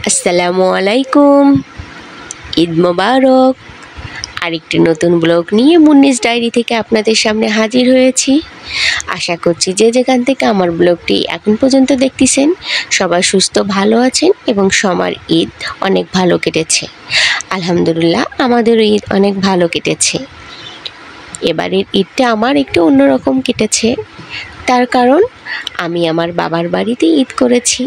আসসালামু আলাইকুম। ঈদ মোবারক। আরেকটি নতুন ব্লগ নিয়ে মুন্নিস ডায়েরি থেকে আপনাদের সামনে হাজির হয়েছি। আশা করছি যে যেখান থেকে আমার ব্লগটি এখন পর্যন্ত দেখতেছেন সবাই সুস্থ ভালো আছেন এবং সবার ঈদ অনেক ভালো কেটেছে। আলহামদুলিল্লাহ, আমাদেরও ঈদ অনেক ভালো কেটেছে। এবারের ঈদটা আমার একটু অন্যরকম কেটেছে, তার কারণ আমি আমার বাবার বাড়িতে ঈদ করেছি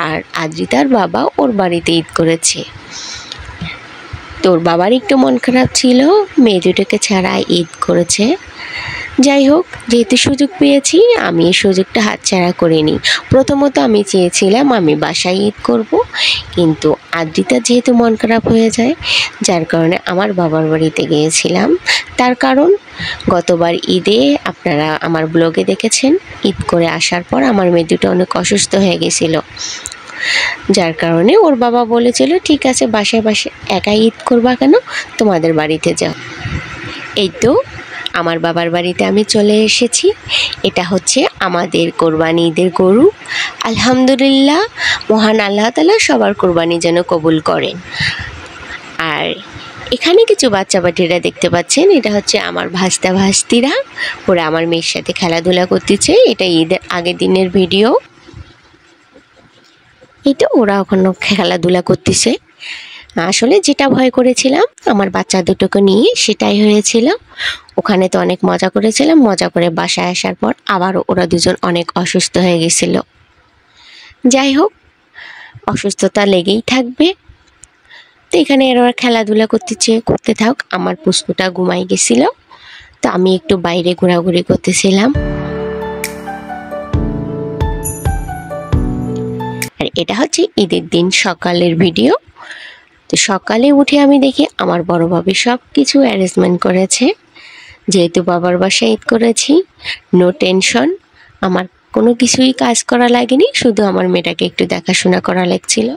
আর আদ্রিতার বাবা ওর বাড়িতে ঈদ করেছে। তোর বাবার একটু মন খারাপ ছিল, মেয়ে দুটোকে ছাড়া ঈদ করেছে। যাই হোক, যেহেতু সুযোগ পেয়েছি আমি এই সুযোগটা হাতছাড়া করিনি। প্রথমত আমি চেয়েছিলাম আমি বাসায় ঈদ করব, কিন্তু আদ্রিতার যেহেতু মন খারাপ হয়ে যায় যার কারণে আমার বাবার বাড়িতে গিয়েছিলাম। তার কারণ গতবার ঈদে আপনারা আমার ব্লগে দেখেছেন, ঈদ করে আসার পর আমার মেয়ে দুটো অনেক অসুস্থ হয়ে গেছিল, যার কারণে ওর বাবা বলেছিল ঠিক আছে বাসায় একাই ঈদ করবা কেন, তোমাদের বাড়িতে যাও। এই তো আমার বাবার বাড়িতে আমি চলে এসেছি। এটা হচ্ছে আমাদের কোরবানি ঈদের গরু। আলহামদুলিল্লাহ, মহান আল্লাহ তাআলা সবার কোরবানি যেন কবুল করেন। আর এখানে কিছু বাচ্চা পাটিরা দেখতে পাচ্ছেন, এটা হচ্ছে আমার ভাস্তা ভাস্তিরা, ওরা আমার মেয়ের সাথে খেলাধুলা করতেছে। এটা ঈদের আগের দিনের ভিডিও। এই তো ওরা ওখানে খেলাধুলা করতেছে। আসলে যেটা ভয় করেছিলাম আমার বাচ্চা দুটোকে নিয়ে সেটাই হয়েছিল। ওখানে তো অনেক মজা করেছিলাম, মজা করে বাসায় আসার পর আবার ওরা দুজন অনেক অসুস্থ হয়ে গেছিল। যাই হোক, অসুস্থতা লেগেই থাকবে। তো এখানে ওরা খেলাধুলা করতে থাক। আমার পুষ্পুটা ঘুমাই গেছিল, তো আমি একটু বাইরে ঘোরাঘুরি করতেছিলাম। আর এটা হচ্ছে ঈদের দিন সকালের ভিডিও। তো সকালে উঠে আমি দেখি আমার বড় ভাবি সব কিছু অ্যারেঞ্জমেন্ট করেছে। যেহেতু বাবার বাসায় ঈদ করেছি, নো টেনশন, আমার কোনো কিছুই কাজ করা লাগেনি, শুধু আমার মেয়েটাকে একটু দেখাশোনা করা লাগছিল।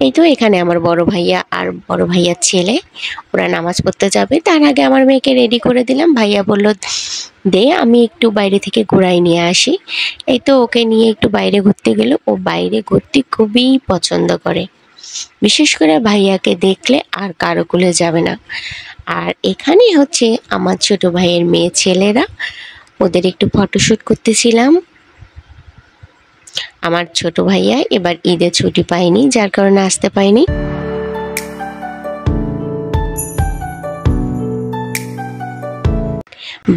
এই তো এখানে আমার বড় ভাইয়া আর বড় ভাইয়ার ছেলে ওরা নামাজ পড়তে যাবে, তার আগে আমার মেয়েকে রেডি করে দিলাম। ভাইয়া বলল দে আমি একটু বাইরে থেকে ঘুরাই নিয়ে আসি। এই তো ওকে নিয়ে একটু বাইরে ঘুরতে গেল। ও বাইরে ঘুরতে খুবই পছন্দ করে, বিশেষ করে ভাইয়াকে দেখলে আর কারো কুলে যাবে না। আর এখানে হচ্ছে আমার ছোট ভাইয়ের মেয়ে ছেলেরা, ওদের একটু ফটোশ্যুট করতেছিলাম। আমার ছোট ভাইয়া এবার ঈদের ছুটি পায়নি, যার কারণে আসতে পায়নি।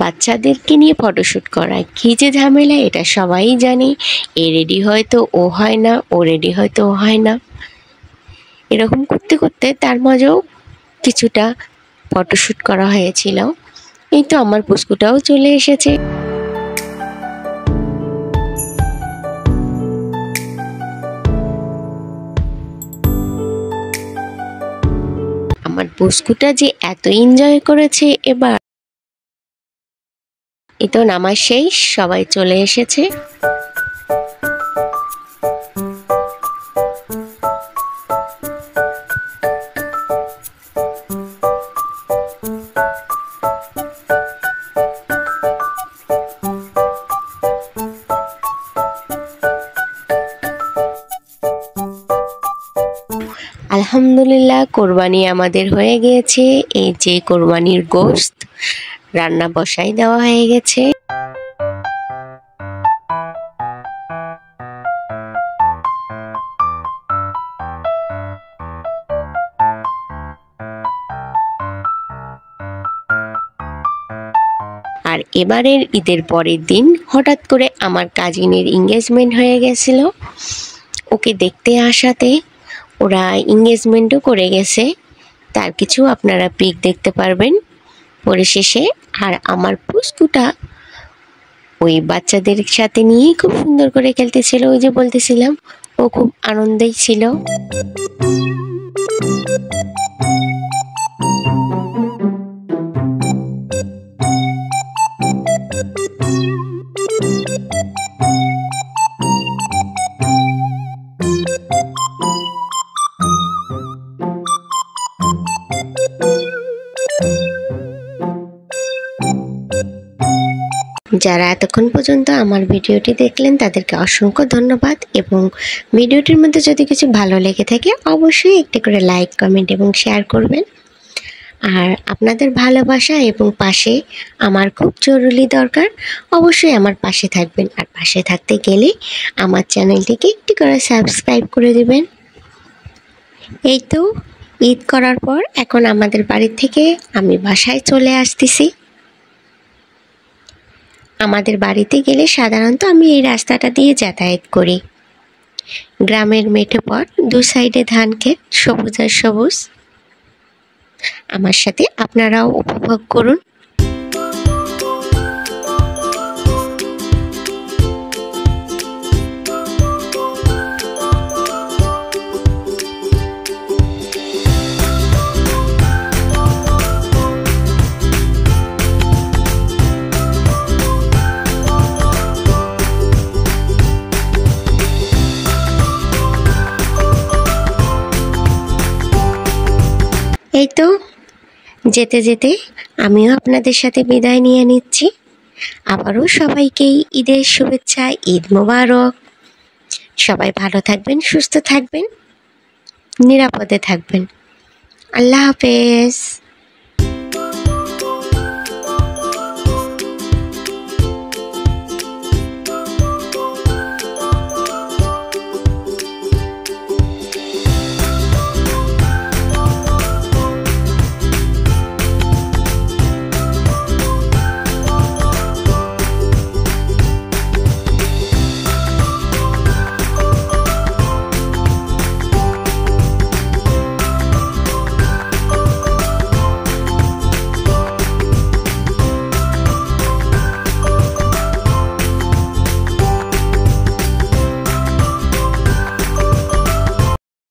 বাচ্চাদেরকে নিয়ে ফটোশ্যুট করা কি যে ঝামেলা এটা সবাই জানে। এ রেডি হয়তো ও হয় না, ও রেডি হয়তো ও হয় না, এরকম করতে করতে তার মাঝেও কিছুটা ফটোশ্যুট করা হয়েছিল। এই তো আমার পুস্কুটাও চলে এসেছে। আমার পুস্কুটা যে এত এনজয় করেছে এবার। এই তো নামাজ শেষ, সবাই চলে এসেছে। আলহামদুলিল্লাহ, কোরবানি আমাদের হয়ে গিয়েছে। এই যে কোরবানির গোশত রান্না বসাই দেওয়া হয়ে গেছে। আর এবারের ঈদের পরের দিন হঠাৎ করে আমার কাজিনের এঙ্গেজমেন্ট হয়ে গেছিল। ওকে দেখতে আসাতে ওরা এঙ্গেজমেন্টও করে গেছে, তার কিছু আপনারা পিক দেখতে পারবেন পরিশেষে। আর আমার পুস্কুটা ওই বাচ্চাদের সাথে নিয়েই খুব সুন্দর করে খেলতেছিল। ওই যে বলতেছিলাম, ও খুব আনন্দেই ছিল। যারা এতক্ষণ পর্যন্ত আমার ভিডিওটি দেখলেন তাদেরকে অসংখ্য ধন্যবাদ, এবং ভিডিওটির মধ্যে যদি কিছু ভালো লেগে থাকে অবশ্যই একটি করে লাইক, কমেন্ট এবং শেয়ার করবেন। আর আপনাদের ভালোবাসা এবং পাশে আমার খুব জরুরি দরকার, অবশ্যই আমার পাশে থাকবেন। আর পাশে থাকতে গেলে আমার চ্যানেলটিকে একটি করে সাবস্ক্রাইব করে দেবেন। এই তো ঈদ করার পর এখন আমাদের বাড়ি থেকে আমি বাসায় চলে আসতেছি। আমাদের বাড়িতে গেলে সাধারণত আমি এই রাস্তাটা দিয়ে যাতায়াত করি। গ্রামের মেঠো পথ, দু সাইডে ধান ক্ষেত, সবুজ আর সবুজ। আমার সাথে আপনারাও উপভোগ করুন। এই তো যেতে যেতে আমিও আপনাদের সাথে বিদায় নিয়ে নিচ্ছি। আবারও সবাইকে ঈদের শুভেচ্ছা, ঈদ মোবারক। সবাই ভালো থাকবেন, সুস্থ থাকবেন, নিরাপদে থাকবেন। আল্লাহ হাফেজ।